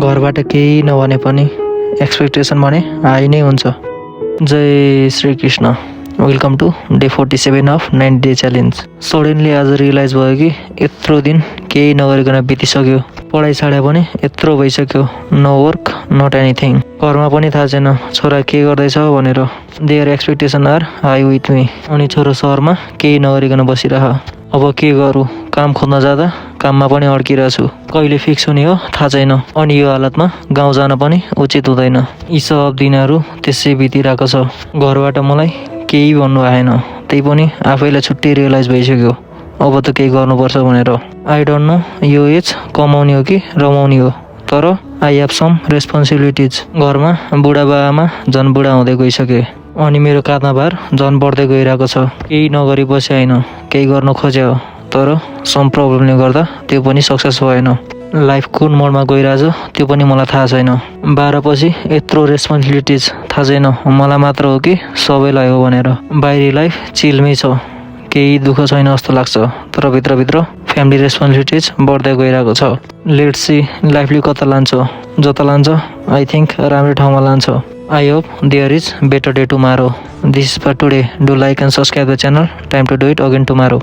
घरबाट केही नभने पनि एक्सपेक्टेसन भने हाई नै हुन्छ। जय Shri Krishna. Welcome to day 47 of 90 day challenge. Suddenly आज रियलाइज भयो कि यत्रो दिन केही नगरिकन बितिसक्यो। पढाइ छाडे पनि यत्रो भइसक्यो। No work not anything. घरमा पनि थाहा छैन छोरा के गर्दैछ भनेर। Their expectation are high with me. अनि छोरो सहरमा केही नगरिकन बसिरह। अब के गरौँ? काम खोज्न जाँदा काममा पनि अड्किरहेछु। कहिले फिक्स हुने हो थाहा छैन। अनि यो हालतमा गाउँ जान पनि उचित हुँदैन। यी सब दिनहरू त्यसै बितिरहेको छ। घरबाट मलाई केही भन्नु आएन। त्यही पनि आफैलाई छुट्टै रियलाइज भइसक्यो अब त केही गर्नुपर्छ भनेर। आई डोन्ट नो यो एज कमाउने हो कि रमाउने हो, तर आई हेभ सम रेस्पोन्सिबिलिटिज। घरमा बुढाबाआमा झन् बुढा हुँदै गइसके अनि मेरो काँधमा भार झन् बढ्दै गइरहेको छ। केही नगरी बसे होइन, केही गर्न खोज्यो तर सम प्रब्लमले गर्दा त्यो पनि सक्सेस भएन। लाइफ कुन मोडमा गइरहेछ त्यो पनि मलाई थाहा छैन। 12 पछि यत्रो रेस्पोन्सिबिलिटिज थाहा छैन मलाई मात्र हो कि सबैलाई हो भनेर। बाहिरी लाइफ चिलमै छ, केही दुःख छैन जस्तो लाग्छ, तर भित्रभित्र फ्यामिली रेस्पोन्सिबिलिटिज बढ्दै गइरहेको छ। लेट्स सी लाइफले कता लान्छ। जता लान्छ आई थिङ्क राम्रो ठाउँमा लान्छ। I hope there is better day tomorrow. This is for today. Do like and subscribe the channel. Time to do it again tomorrow.